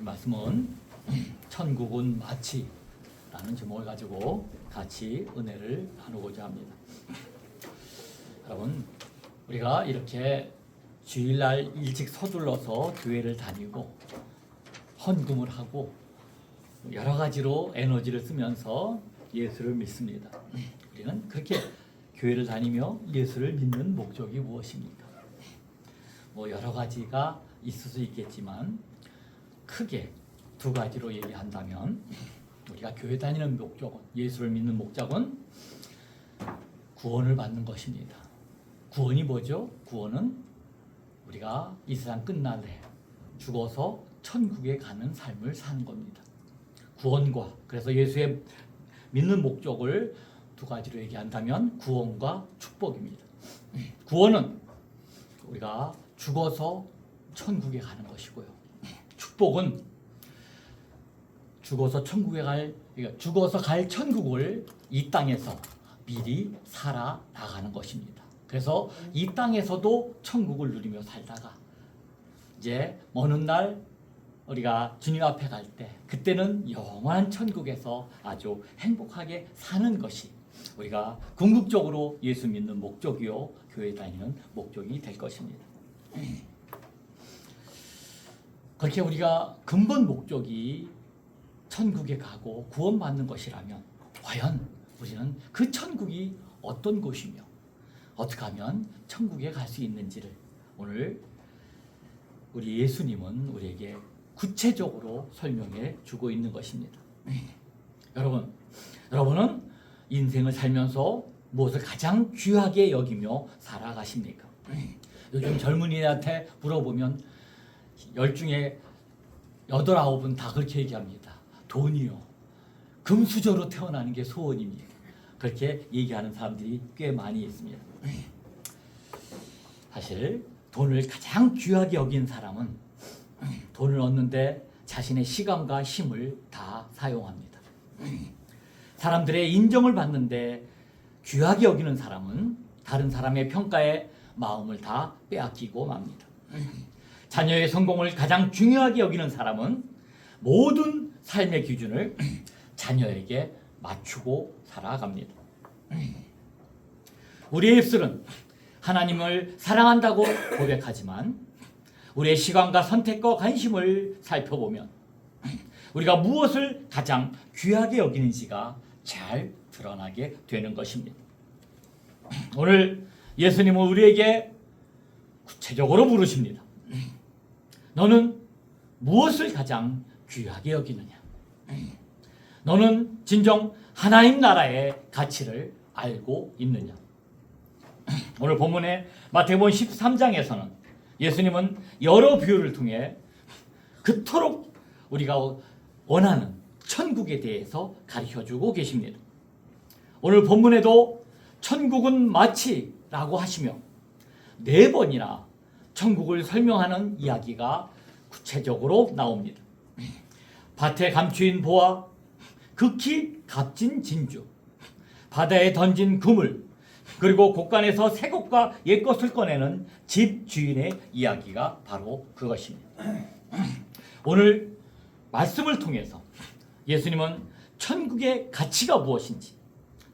오늘 말씀은 천국은 마치라는 제목을 가지고 같이 은혜를 나누고자 합니다. 여러분, 우리가 이렇게 주일날 일찍 서둘러서 교회를 다니고 헌금을 하고 여러 가지로 에너지를 쓰면서 예수를 믿습니다. 우리는 그렇게 교회를 다니며 예수를 믿는 목적이 무엇입니까? 여러 가지가 있을 수 있겠지만 크게 두 가지로 얘기한다면 우리가 교회 다니는 목적은, 예수를 믿는 목적은 구원을 받는 것입니다. 구원이 뭐죠? 구원은 우리가 이 세상 끝날래 죽어서 천국에 가는 삶을 사는 겁니다. 구원과, 그래서 예수의 믿는 목적을 두 가지로 얘기한다면 구원과 축복입니다. 구원은 우리가 죽어서 천국에 가는 것이고요. 축복은 죽어서 갈 천국을 이 땅에서 미리 살아 나가는 것입니다. 그래서 이 땅에서도 천국을 누리며 살다가 이제 먼 날 우리가 주님 앞에 갈 때 그때는 영원한 천국에서 아주 행복하게 사는 것이 우리가 궁극적으로 예수 믿는 목적이요 교회 다니는 목적이 될 것입니다. 그렇게 우리가 근본 목적이 천국에 가고 구원받는 것이라면 과연 우리는 그 천국이 어떤 곳이며 어떻게 하면 천국에 갈 수 있는지를 오늘 우리 예수님은 우리에게 구체적으로 설명해 주고 있는 것입니다. 여러분은 인생을 살면서 무엇을 가장 귀하게 여기며 살아가십니까? 요즘 젊은이한테 물어보면 10중에 8, 9은 다 그렇게 얘기합니다. 돈이요. 금수저로 태어나는 게 소원입니다. 그렇게 얘기하는 사람들이 꽤 많이 있습니다. 사실 돈을 가장 귀하게 여긴 사람은 돈을 얻는데 자신의 시간과 힘을 다 사용합니다. 사람들의 인정을 받는데 귀하게 여기는 사람은 다른 사람의 평가에 마음을 다 빼앗기고 맙니다. 자녀의 성공을 가장 중요하게 여기는 사람은 모든 삶의 기준을 자녀에게 맞추고 살아갑니다. 우리의 입술은 하나님을 사랑한다고 고백하지만 우리의 시간과 선택과 관심을 살펴보면 우리가 무엇을 가장 귀하게 여기는지가 잘 드러나게 되는 것입니다. 오늘 예수님은 우리에게 구체적으로 물으십니다. 너는 무엇을 가장 귀하게 여기느냐? 너는 진정 하나님 나라의 가치를 알고 있느냐? 오늘 본문의 마태복음 13장에서는 예수님은 여러 비유를 통해 그토록 우리가 원하는 천국에 대해서 가르쳐주고 계십니다. 오늘 본문에도 천국은 마치라고 하시며 4번이나 천국을 설명하는 이야기가 구체적으로 나옵니다. 밭에 감추인 보화, 극히 값진 진주, 바다에 던진 그물, 그리고 곳간에서 새 것과 옛 것을 꺼내는 집 주인의 이야기가 바로 그것입니다. 오늘 말씀을 통해서 예수님은 천국의 가치가 무엇인지,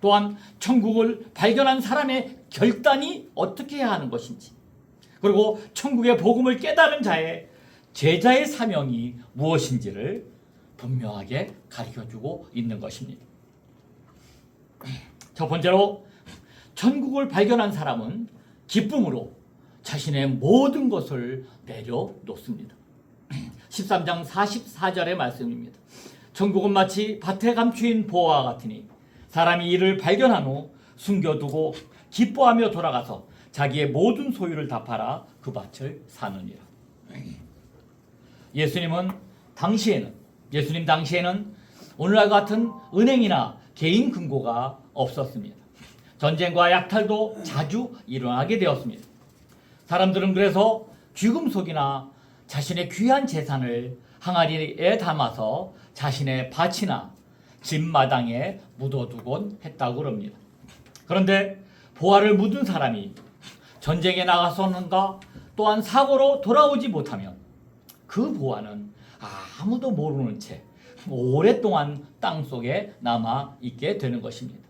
또한 천국을 발견한 사람의 결단이 어떻게 해야 하는 것인지, 그리고 천국의 복음을 깨달은 자의 제자의 사명이 무엇인지를 분명하게 가르쳐주고 있는 것입니다. 첫 번째로 천국을 발견한 사람은 기쁨으로 자신의 모든 것을 내려놓습니다. 13장 44절의 말씀입니다. 천국은 마치 밭에 감추인 보화와 같으니 사람이 이를 발견한 후 숨겨두고 기뻐하며 돌아가서 자기의 모든 소유를 다 팔아 그 밭을 사느니라. 예수님 당시에는 오늘날 같은 은행이나 개인 금고가 없었습니다. 전쟁과 약탈도 자주 일어나게 되었습니다. 사람들은 그래서 귀금속이나 자신의 귀한 재산을 항아리에 담아서 자신의 밭이나 집 마당에 묻어두곤 했다고 합니다. 그런데 보화를 묻은 사람이 전쟁에 나가서는가 또한 사고로 돌아오지 못하면 그 보화는 아무도 모르는 채 오랫동안 땅 속에 남아 있게 되는 것입니다.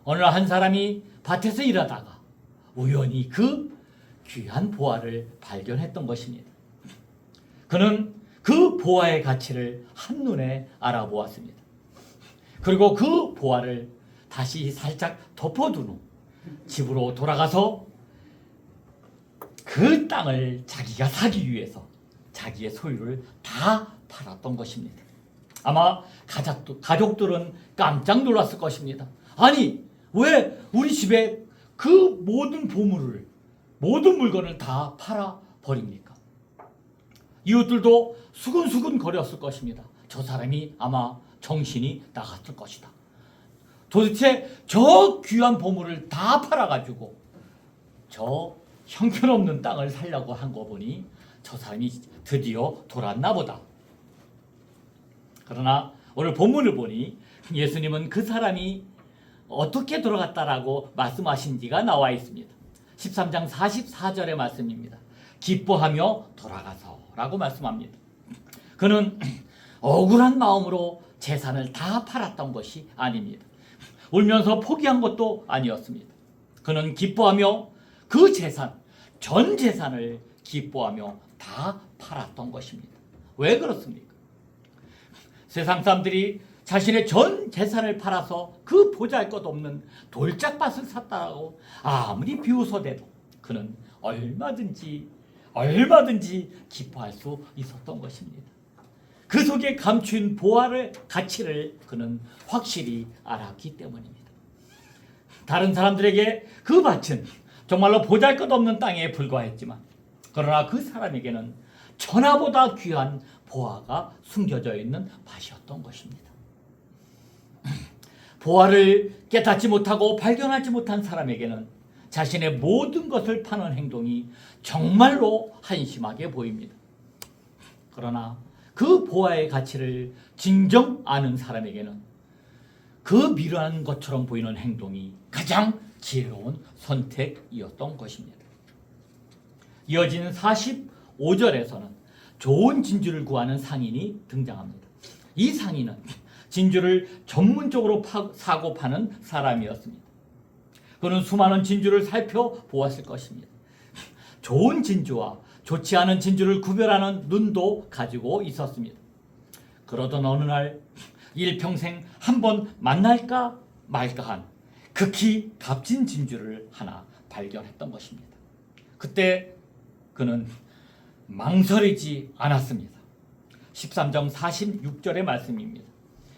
어느 날 한 사람이 밭에서 일하다가 우연히 그 귀한 보화를 발견했던 것입니다. 그는 그 보화의 가치를 한눈에 알아보았습니다. 그리고 그 보화를 다시 살짝 덮어둔 후 집으로 돌아가서 그 땅을 자기가 사기 위해서 자기의 소유를 다 팔았던 것입니다. 아마 가족들은 깜짝 놀랐을 것입니다. 아니, 왜 우리 집에 그 모든 보물을, 모든 물건을 다 팔아버립니까? 이웃들도 수근수근 거렸을 것입니다. 저 사람이 아마 정신이 나갔을 것이다. 도대체 저 귀한 보물을 다 팔아가지고 저 형편없는 땅을 살려고 한 거 보니 저 사람이 드디어 돌았나 보다. 그러나 오늘 본문을 보니 예수님은 그 사람이 어떻게 돌아갔다라고 말씀하신지가 나와 있습니다. 13장 44절의 말씀입니다. 기뻐하며 돌아가서라고 말씀합니다. 그는 억울한 마음으로 재산을 다 팔았던 것이 아닙니다. 울면서 포기한 것도 아니었습니다. 그는 기뻐하며 그 재산, 전 재산을 기뻐하며 다 팔았던 것입니다. 왜 그렇습니까? 세상 사람들이 자신의 전 재산을 팔아서 그 보잘것없는 돌짝밭을 샀다고 아무리 비웃어대도 그는 얼마든지 기뻐할 수 있었던 것입니다. 그 속에 감춘 보화의 가치를 그는 확실히 알았기 때문입니다. 다른 사람들에게 그 밭은 정말로 보잘것없는 땅에 불과했지만 그러나 그 사람에게는 천하보다 귀한 보화가 숨겨져 있는 밭이었던 것입니다. 보화를 깨닫지 못하고 발견하지 못한 사람에게는 자신의 모든 것을 파는 행동이 정말로 한심하게 보입니다. 그러나 그 보화의 가치를 진정 아는 사람에게는 그 미련한 것처럼 보이는 행동이 가장 지혜로운 선택이었던 것입니다. 이어지는 45절에서는 좋은 진주를 구하는 상인이 등장합니다. 이 상인은 진주를 전문적으로 사고 파는 사람이었습니다. 그는 수많은 진주를 살펴보았을 것입니다. 좋은 진주와 좋지 않은 진주를 구별하는 눈도 가지고 있었습니다. 그러던 어느 날 일평생 한번 만날까 말까한 극히 값진 진주를 하나 발견했던 것입니다. 그때 그는 망설이지 않았습니다. 13장 46절의 말씀입니다.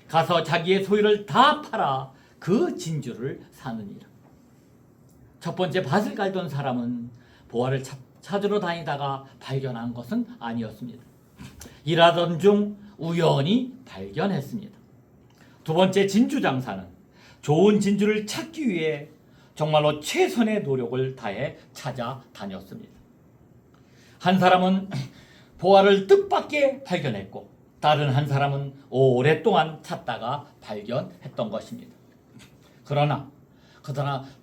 가서 자기의 소유를 다 팔아 그 진주를 사느니라. 첫 번째 밭을 갈던 사람은 보화를 찾으러 다니다가 발견한 것은 아니었습니다. 일하던 중 우연히 발견했습니다. 두 번째 진주 장사는 좋은 진주를 찾기 위해 정말로 최선의 노력을 다해 찾아다녔습니다. 한 사람은 보화를 뜻밖의 발견했고 다른 한 사람은 오랫동안 찾다가 발견했던 것입니다. 그러나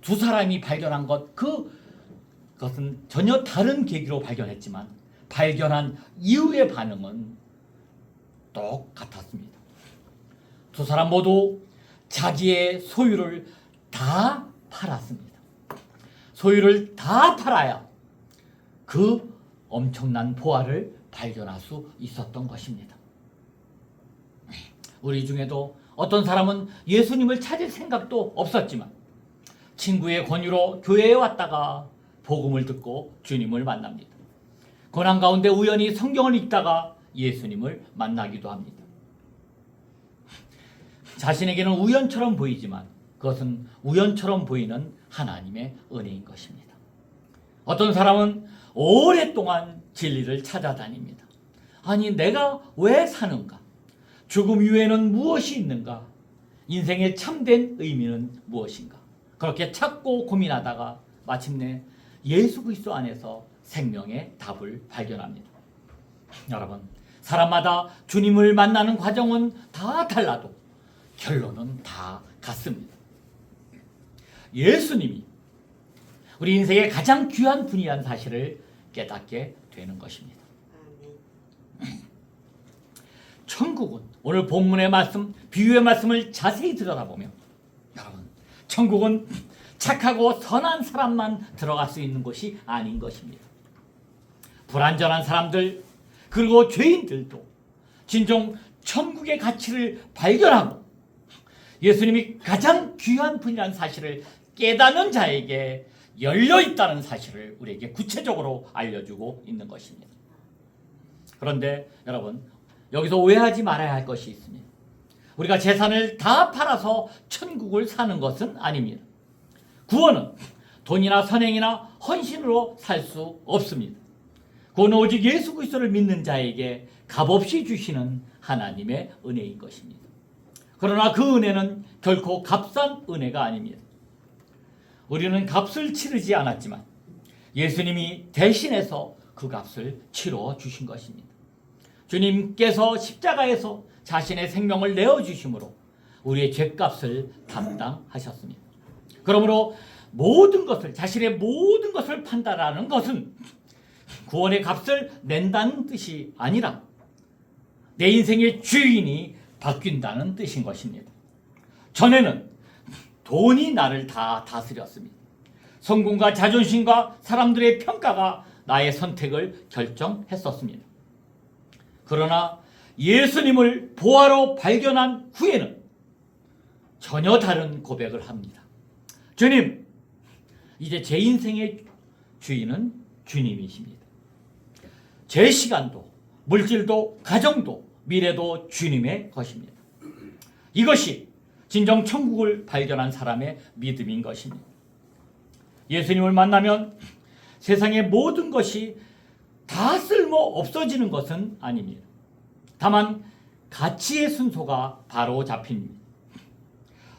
두 사람이 발견한 그것은 전혀 다른 계기로 발견했지만 발견한 이후의 반응은 똑같았습니다. 두 사람 모두 자기의 소유를 다 팔았습니다. 소유를 다 팔아야 그 엄청난 보화를 발견할 수 있었던 것입니다. 우리 중에도 어떤 사람은 예수님을 찾을 생각도 없었지만 친구의 권유로 교회에 왔다가 복음을 듣고 주님을 만납니다. 고난 가운데 우연히 성경을 읽다가 예수님을 만나기도 합니다. 자신에게는 우연처럼 보이지만 그것은 우연처럼 보이는 하나님의 은혜인 것입니다. 어떤 사람은 오랫동안 진리를 찾아다닙니다. 아니, 내가 왜 사는가? 죽음 이후에는 무엇이 있는가? 인생의 참된 의미는 무엇인가? 그렇게 찾고 고민하다가 마침내 예수 그리스도 안에서 생명의 답을 발견합니다. 여러분, 사람마다 주님을 만나는 과정은 다 달라도 결론은 다 같습니다. 예수님이 우리 인생의 가장 귀한 분이라는 사실을 깨닫게 되는 것입니다. 천국은 오늘 본문의 말씀, 비유의 말씀을 자세히 들여다보면 여러분, 천국은 착하고 선한 사람만 들어갈 수 있는 곳이 아닌 것입니다. 불완전한 사람들 그리고 죄인들도 진정 천국의 가치를 발견하고 예수님이 가장 귀한 분이라는 사실을 깨닫는 자에게 열려있다는 사실을 우리에게 구체적으로 알려주고 있는 것입니다. 그런데 여러분, 여기서 오해하지 말아야 할 것이 있습니다. 우리가 재산을 다 팔아서 천국을 사는 것은 아닙니다. 구원은 돈이나 선행이나 헌신으로 살 수 없습니다. 그건 오직 예수 그리스도를 믿는 자에게 값없이 주시는 하나님의 은혜인 것입니다. 그러나 그 은혜는 결코 값싼 은혜가 아닙니다. 우리는 값을 치르지 않았지만 예수님이 대신해서 그 값을 치러 주신 것입니다. 주님께서 십자가에서 자신의 생명을 내어주심으로 우리의 죄값을 담당하셨습니다. 그러므로 모든 것을, 자신의 모든 것을 판단하는 것은 구원의 값을 낸다는 뜻이 아니라 내 인생의 주인이 바뀐다는 뜻인 것입니다. 전에는 돈이 나를 다 다스렸습니다. 성공과 자존심과 사람들의 평가가 나의 선택을 결정했었습니다. 그러나 예수님을 보화로 발견한 후에는 전혀 다른 고백을 합니다. 주님, 이제 제 인생의 주인은 주님이십니다. 제 시간도, 물질도, 가정도, 미래도 주님의 것입니다. 이것이 진정 천국을 발견한 사람의 믿음인 것입니다. 예수님을 만나면 세상의 모든 것이 다 쓸모 없어지는 것은 아닙니다. 다만 가치의 순서가 바로 잡힙니다.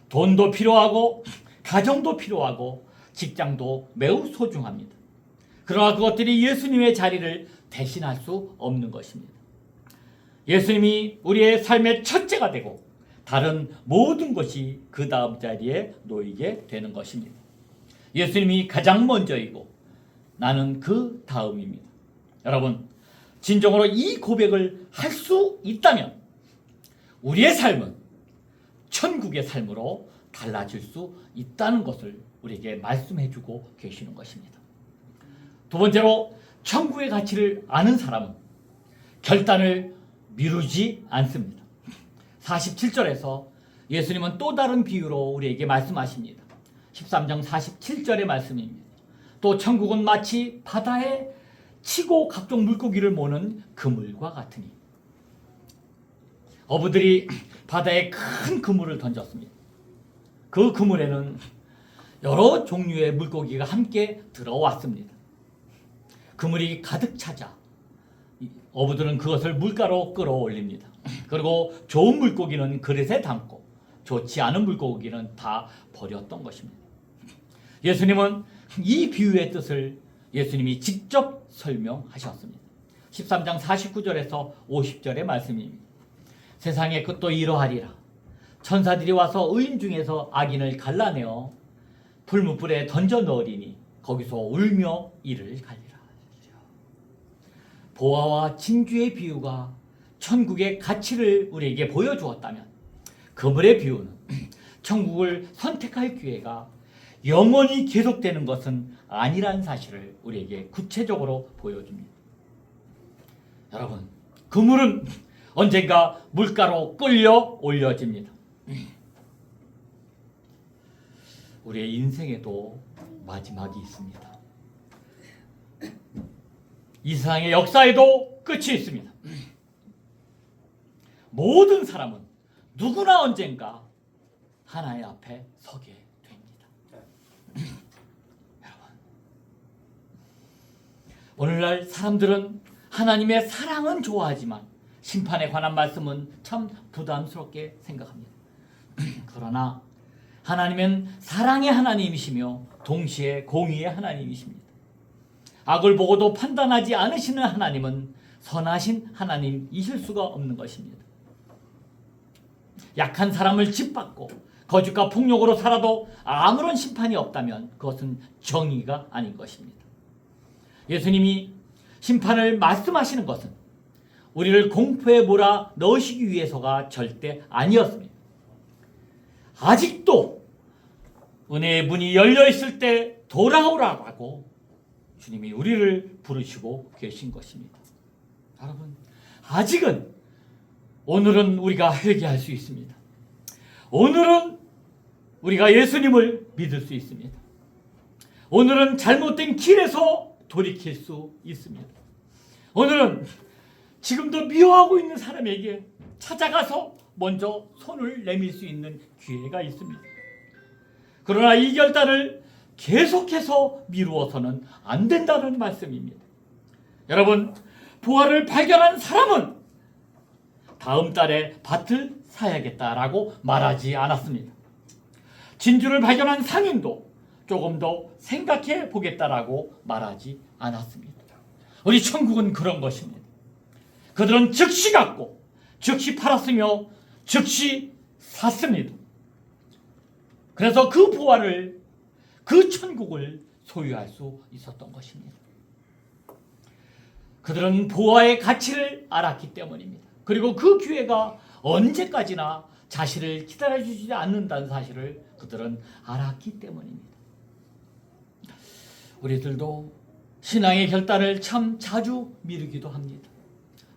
돈도 필요하고 가정도 필요하고 직장도 매우 소중합니다. 그러나 그것들이 예수님의 자리를 대신할 수 없는 것입니다. 예수님이 우리의 삶의 첫째가 되고 다른 모든 것이 그 다음 자리에 놓이게 되는 것입니다. 예수님이 가장 먼저이고 나는 그 다음입니다. 여러분, 진정으로 이 고백을 할 수 있다면 우리의 삶은 천국의 삶으로 달라질 수 있다는 것을 우리에게 말씀해주고 계시는 것입니다. 두 번째로, 천국의 가치를 아는 사람은 결단을 미루지 않습니다. 47절에서 예수님은 또 다른 비유로 우리에게 말씀하십니다. 13장 47절의 말씀입니다. 또 천국은 마치 바다에 치고 각종 물고기를 모는 그물과 같으니. 어부들이 바다에 큰 그물을 던졌습니다. 그 그물에는 여러 종류의 물고기가 함께 들어왔습니다. 그물이 가득 차자 어부들은 그것을 물가로 끌어올립니다. 그리고 좋은 물고기는 그릇에 담고 좋지 않은 물고기는 다 버렸던 것입니다. 예수님은 이 비유의 뜻을 예수님이 직접 설명하셨습니다. 13장 49절에서 50절의 말씀입니다. 세상의 끝도 이러하리라. 천사들이 와서 의인 중에서 악인을 갈라내어 불문불에 던져 넣으리니 거기서 울며 이를 갈리라. 보화와 진주의 비유가 천국의 가치를 우리에게 보여주었다면 그물의 비유는 천국을 선택할 기회가 영원히 계속되는 것은 아니라는 사실을 우리에게 구체적으로 보여줍니다. 여러분, 그물은 언젠가 물가로 끌려 올려집니다. 우리의 인생에도 마지막이 있습니다. 이 세상의 역사에도 끝이 있습니다. 모든 사람은 누구나 언젠가 하나님 앞에 서게 됩니다. 여러분, 오늘날 사람들은 하나님의 사랑은 좋아하지만 심판에 관한 말씀은 참 부담스럽게 생각합니다. 그러나 하나님은 사랑의 하나님이시며 동시에 공의의 하나님이십니다. 악을 보고도 판단하지 않으시는 하나님은 선하신 하나님이실 수가 없는 것입니다. 약한 사람을 짓밟고 거짓과 폭력으로 살아도 아무런 심판이 없다면 그것은 정의가 아닌 것입니다. 예수님이 심판을 말씀하시는 것은 우리를 공포에 몰아 넣으시기 위해서가 절대 아니었습니다. 아직도 은혜의 문이 열려 있을 때 돌아오라고 주님이 우리를 부르시고 계신 것입니다. 여러분, 아직은 오늘은 우리가 회개할 수 있습니다. 오늘은 우리가 예수님을 믿을 수 있습니다. 오늘은 잘못된 길에서 돌이킬 수 있습니다. 오늘은 지금도 미워하고 있는 사람에게 찾아가서 먼저 손을 내밀 수 있는 기회가 있습니다. 그러나 이 결단을 계속해서 미루어서는 안 된다는 말씀입니다. 여러분, 부활을 발견한 사람은 다음 달에 밭을 사야겠다라고 말하지 않았습니다. 진주를 발견한 상인도 조금 더 생각해 보겠다라고 말하지 않았습니다. 우리 천국은 그런 것입니다. 그들은 즉시 갖고 즉시 팔았으며 즉시 샀습니다. 그래서 그 부활을, 그 천국을 소유할 수 있었던 것입니다. 그들은 부활의 가치를 알았기 때문입니다. 그리고 그 기회가 언제까지나 자신을 기다려주지 않는다는 사실을 그들은 알았기 때문입니다. 우리들도 신앙의 결단을 참 자주 미루기도 합니다.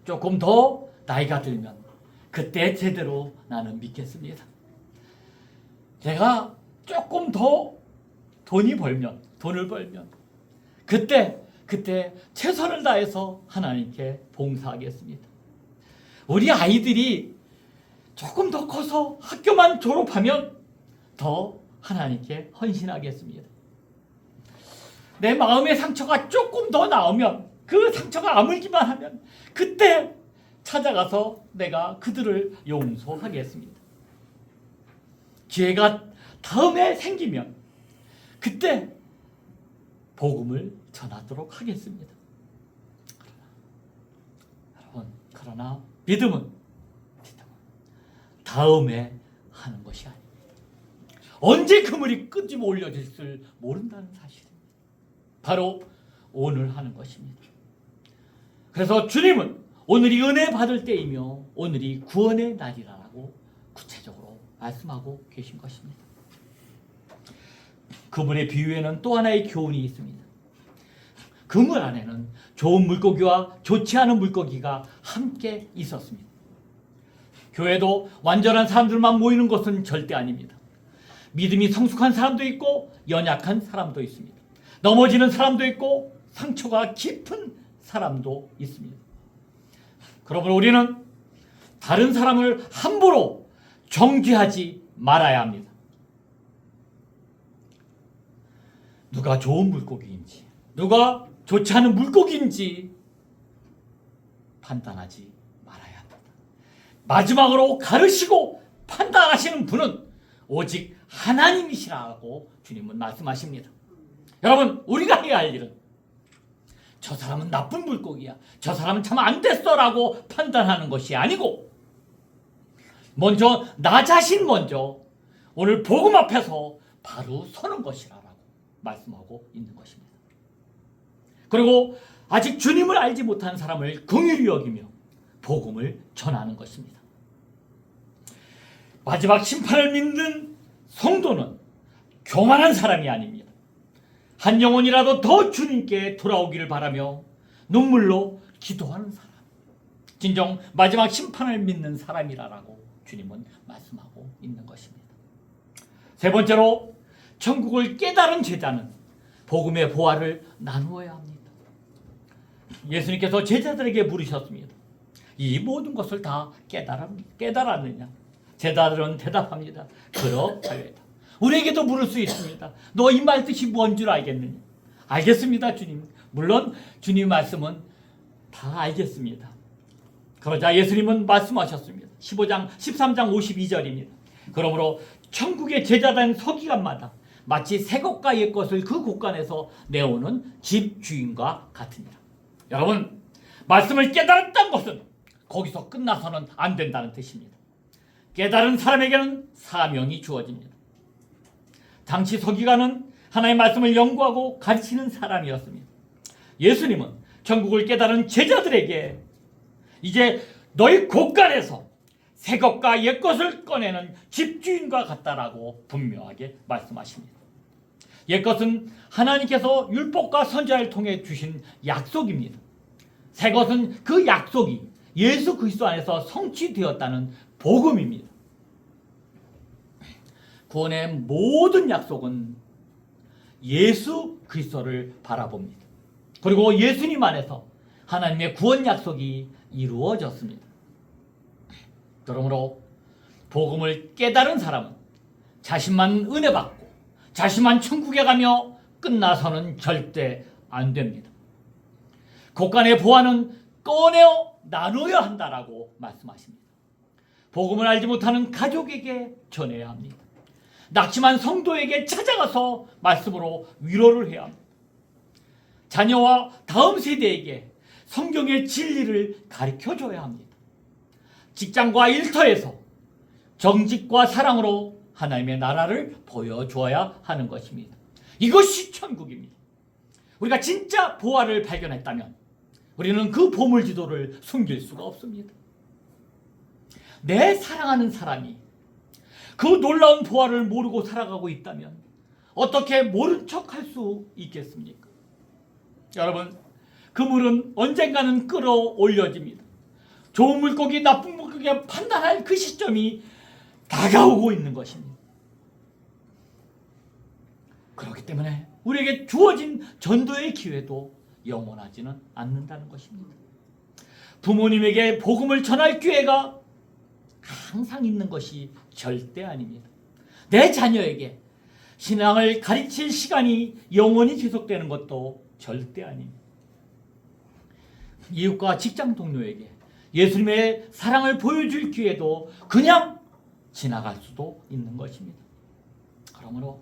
조금 더 나이가 들면 그때 제대로 나는 믿겠습니다. 제가 조금 더 돈을 벌면 그때 최선을 다해서 하나님께 봉사하겠습니다. 우리 아이들이 조금 더 커서 학교만 졸업하면 더 하나님께 헌신하겠습니다. 내 마음의 상처가 조금 더 나오면, 그 상처가 아물기만 하면 그때 찾아가서 내가 그들을 용서하겠습니다. 기회가 다음에 생기면 그때 복음을 전하도록 하겠습니다. 그러나 믿음은 다음에 하는 것이 아닙니다. 언제 그물이 끄집어 올려질지 모른다는 사실입니다. 바로 오늘 하는 것입니다. 그래서 주님은 오늘이 은혜 받을 때이며 오늘이 구원의 날이라고 구체적으로 말씀하고 계신 것입니다. 그물의 비유에는 또 하나의 교훈이 있습니다. 그물 안에는 좋은 물고기와 좋지 않은 물고기가 함께 있었습니다. 교회도 완전한 사람들만 모이는 것은 절대 아닙니다. 믿음이 성숙한 사람도 있고 연약한 사람도 있습니다. 넘어지는 사람도 있고 상처가 깊은 사람도 있습니다. 그러므로 우리는 다른 사람을 함부로 정죄하지 말아야 합니다. 누가 좋은 물고기인지, 누가 좋지 않은 물고기인지 판단하지 말아야 합니다. 마지막으로 가르시고 판단하시는 분은 오직 하나님이시라고 주님은 말씀하십니다. 여러분, 우리가 해야 할 일은 저 사람은 나쁜 물고기야, 저 사람은 참 안 됐어라고 판단하는 것이 아니고 먼저 나 자신 먼저 오늘 복음 앞에서 바로 서는 것이라고 말씀하고 있는 것입니다. 그리고 아직 주님을 알지 못한 사람을 긍휼히 여기며 복음을 전하는 것입니다. 마지막 심판을 믿는 성도는 교만한 사람이 아닙니다. 한 영혼이라도 더 주님께 돌아오기를 바라며 눈물로 기도하는 사람, 진정 마지막 심판을 믿는 사람이라고 주님은 말씀하고 있는 것입니다. 세 번째로, 천국을 깨달은 제자는 복음의 보화를 나누어야 합니다. 예수님께서 제자들에게 물으셨습니다. 이 모든 것을 다 깨달았느냐? 제자들은 대답합니다. 그렇다니다. 우리에게도 물을 수 있습니다. 너 이 말 뜻이 뭔 줄 알겠느냐? 알겠습니다, 주님. 물론 주님 말씀은 다 알겠습니다. 그러자 예수님은 말씀하셨습니다. 13장 52절입니다. 그러므로 천국의 제자된 서기관마다 마치 새 것과 옛 것을 그 곳간에서 내오는 집 주인과 같으니라. 여러분, 말씀을 깨달았다는 것은 거기서 끝나서는 안 된다는 뜻입니다. 깨달은 사람에게는 사명이 주어집니다. 당시 서기관은 하나님의 말씀을 연구하고 가르치는 사람이었습니다. 예수님은 천국을 깨달은 제자들에게 이제 너희 곳간에서 새 것과 옛 것을 꺼내는 집주인과 같다라고 분명하게 말씀하십니다. 옛 것은 하나님께서 율법과 선지자를 통해 주신 약속입니다. 새 것은 그 약속이 예수 그리스도 안에서 성취되었다는 복음입니다. 구원의 모든 약속은 예수 그리스도를 바라봅니다. 그리고 예수님 안에서 하나님의 구원 약속이 이루어졌습니다. 그러므로 복음을 깨달은 사람은 자신만 은혜 받고 자신만 천국에 가며 끝나서는 절대 안 됩니다. 곳간의 보화는 꺼내어 나누어야 한다라고 말씀하십니다. 복음을 알지 못하는 가족에게 전해야 합니다. 낙심한 성도에게 찾아가서 말씀으로 위로를 해야 합니다. 자녀와 다음 세대에게 성경의 진리를 가르쳐줘야 합니다. 직장과 일터에서 정직과 사랑으로 하나님의 나라를 보여주어야 하는 것입니다. 이것이 천국입니다. 우리가 진짜 보화를 발견했다면 우리는 그 보물지도를 숨길 수가 없습니다. 내 사랑하는 사람이 그 놀라운 보화를 모르고 살아가고 있다면 어떻게 모른 척할 수 있겠습니까? 여러분, 그 물은 언젠가는 끌어올려집니다. 좋은 물고기, 나쁜 물고기가 판단할 그 시점이 다가오고 있는 것입니다. 그렇기 때문에 우리에게 주어진 전도의 기회도 영원하지는 않는다는 것입니다. 부모님에게 복음을 전할 기회가 항상 있는 것이 절대 아닙니다. 내 자녀에게 신앙을 가르칠 시간이 영원히 지속되는 것도 절대 아닙니다. 이웃과 직장 동료에게 예수님의 사랑을 보여줄 기회도 그냥 지나갈 수도 있는 것입니다. 그러므로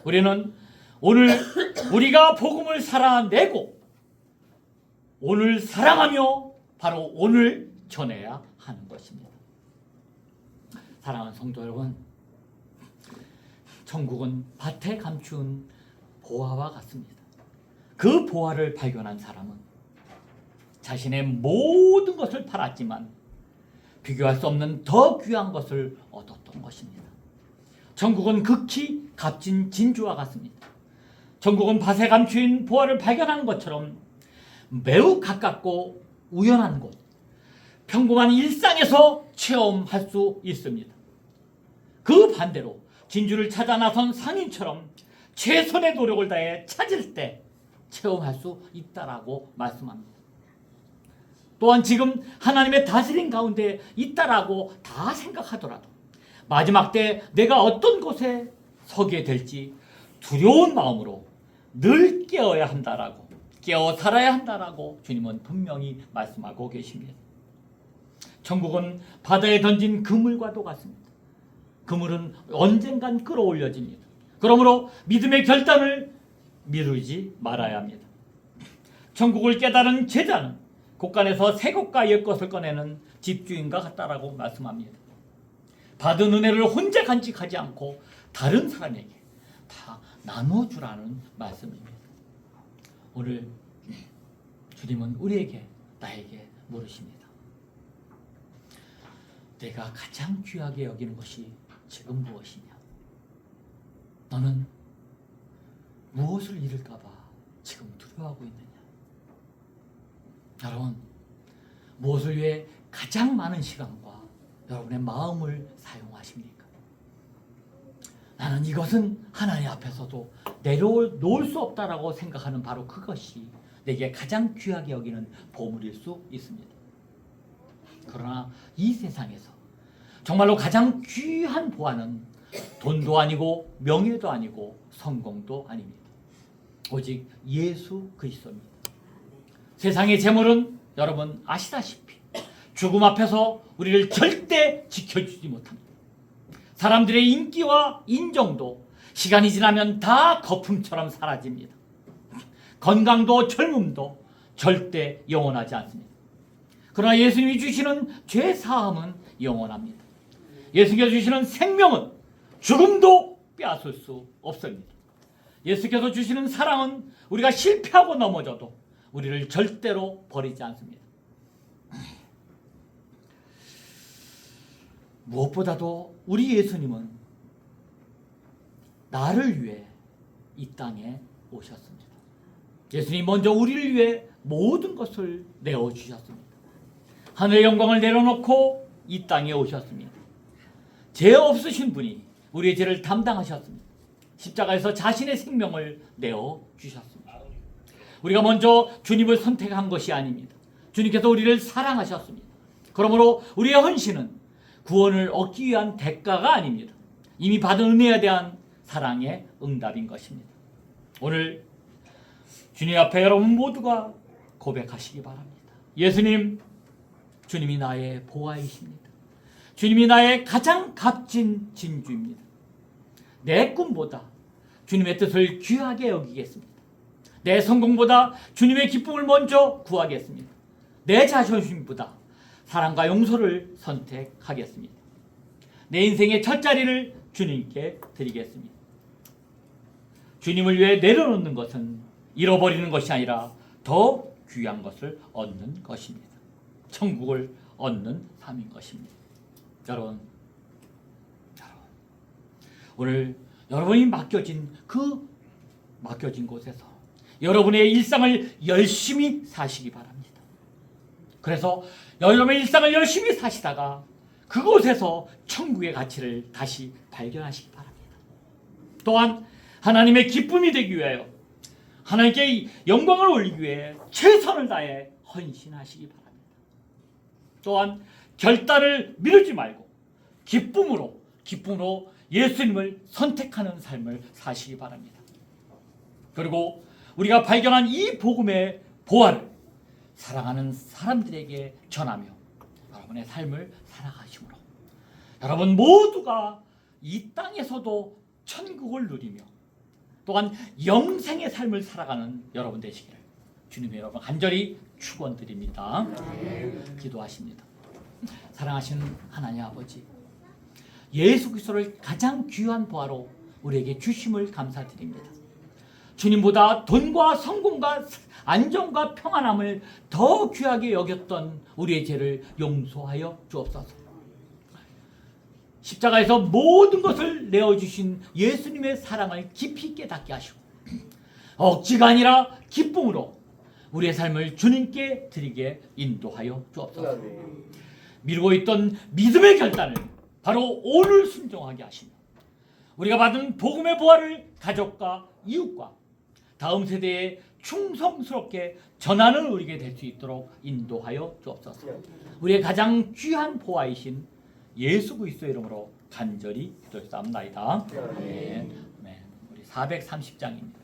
우리는 오늘 우리가 복음을 살아내고 오늘 사랑하며 바로 오늘 전해야 하는 것입니다. 사랑하는 성도 여러분, 천국은 밭에 감춘 보화와 같습니다. 그 보화를 발견한 사람은 자신의 모든 것을 팔았지만 비교할 수 없는 더 귀한 것을 얻었던 것입니다. 천국은 극히 값진 진주와 같습니다. 천국은 밭에 감추인 보화를 발견하는 것처럼 매우 가깝고 우연한 곳, 평범한 일상에서 체험할 수 있습니다. 그 반대로 진주를 찾아 나선 상인처럼 최선의 노력을 다해 찾을 때 체험할 수 있다라고 말씀합니다. 또한 지금 하나님의 다스림 가운데 있다라고 다 생각하더라도 마지막 때 내가 어떤 곳에 서게 될지 두려운 마음으로 늘 깨어야 한다라고, 깨어 살아야 한다라고 주님은 분명히 말씀하고 계십니다. 천국은 바다에 던진 그물과도 같습니다. 그물은 언젠간 끌어올려집니다. 그러므로 믿음의 결단을 미루지 말아야 합니다. 천국을 깨달은 제자는 곳간에서 새 것과 옛 것을 꺼내는 집주인과 같다라고 말씀합니다. 받은 은혜를 혼자 간직하지 않고 다른 사람에게 다 나눠주라는 말씀입니다. 오늘 주님은 우리에게, 나에게 물으십니다. 내가 가장 귀하게 여기는 것이 지금 무엇이냐? 너는 무엇을 잃을까 봐 지금 두려워하고 있느냐? 여러분, 무엇을 위해 가장 많은 시간과 여러분의 마음을 사용하십니까? 나는 이것은 하나님 앞에서도 내려놓을 수 없다라고 생각하는 바로 그것이 내게 가장 귀하게 여기는 보물일 수 있습니다. 그러나 이 세상에서 정말로 가장 귀한 보화는 돈도 아니고 명예도 아니고 성공도 아닙니다. 오직 예수 그리스도입니다. 세상의 재물은 여러분 아시다시피 죽음 앞에서 우리를 절대 지켜주지 못합니다. 사람들의 인기와 인정도 시간이 지나면 다 거품처럼 사라집니다. 건강도 젊음도 절대 영원하지 않습니다. 그러나 예수님이 주시는 죄 사함은 영원합니다. 예수께서 주시는 생명은 죽음도 빼앗을 수 없습니다. 예수께서 주시는 사랑은 우리가 실패하고 넘어져도 우리를 절대로 버리지 않습니다. 무엇보다도 우리 예수님은 나를 위해 이 땅에 오셨습니다. 예수님이 먼저 우리를 위해 모든 것을 내어주셨습니다. 하늘의 영광을 내려놓고 이 땅에 오셨습니다. 죄 없으신 분이 우리의 죄를 담당하셨습니다. 십자가에서 자신의 생명을 내어주셨습니다. 우리가 먼저 주님을 선택한 것이 아닙니다. 주님께서 우리를 사랑하셨습니다. 그러므로 우리의 헌신은 구원을 얻기 위한 대가가 아닙니다. 이미 받은 은혜에 대한 사랑의 응답인 것입니다. 오늘 주님 앞에 여러분 모두가 고백하시기 바랍니다. 예수님, 주님이 나의 보화이십니다. 주님이 나의 가장 값진 진주입니다. 내 꿈보다 주님의 뜻을 귀하게 여기겠습니다. 내 성공보다 주님의 기쁨을 먼저 구하겠습니다. 내 자존심보다 사랑과 용서를 선택하겠습니다. 내 인생의 첫 자리를 주님께 드리겠습니다. 주님을 위해 내려놓는 것은 잃어버리는 것이 아니라 더 귀한 것을 얻는 것입니다. 천국을 얻는 삶인 것입니다. 여러분, 오늘 여러분이 맡겨진 곳에서 여러분의 일상을 열심히 사시기 바랍니다. 그래서 여러분의 일상을 열심히 사시다가 그곳에서 천국의 가치를 다시 발견하시기 바랍니다. 또한 하나님의 기쁨이 되기 위하여 하나님께 영광을 올리기 위해 최선을 다해 헌신하시기 바랍니다. 또한 결단을 미루지 말고 기쁨으로 예수님을 선택하는 삶을 사시기 바랍니다. 그리고 우리가 발견한 이 복음의 보화를 사랑하는 사람들에게 전하며 여러분의 삶을 살아가심으로 여러분 모두가 이 땅에서도 천국을 누리며 또한 영생의 삶을 살아가는 여러분 되시기를 주님의 여러분 간절히 축원드립니다. 기도하십니다. 사랑하시는 하나님 아버지, 예수 그리스도를 가장 귀한 보화로 우리에게 주심을 감사드립니다. 주님보다 돈과 성공과 안정과 평안함을 더 귀하게 여겼던 우리의 죄를 용서하여 주옵소서. 십자가에서 모든 것을 내어주신 예수님의 사랑을 깊이 깨닫게 하시고 억지가 아니라 기쁨으로 우리의 삶을 주님께 드리게 인도하여 주옵소서. 미루고 있던 믿음의 결단을 바로 오늘 순종하게 하시며 우리가 받은 복음의 보화를 가족과 이웃과 다음 세대에 충성스럽게 전하는 우리에게 될 수 있도록 인도하여 주옵소서. 우리의 가장 귀한 보화이신 예수 그리스도의 이름으로 간절히 기도했사옵나이다. 네. 우리 430장입니다.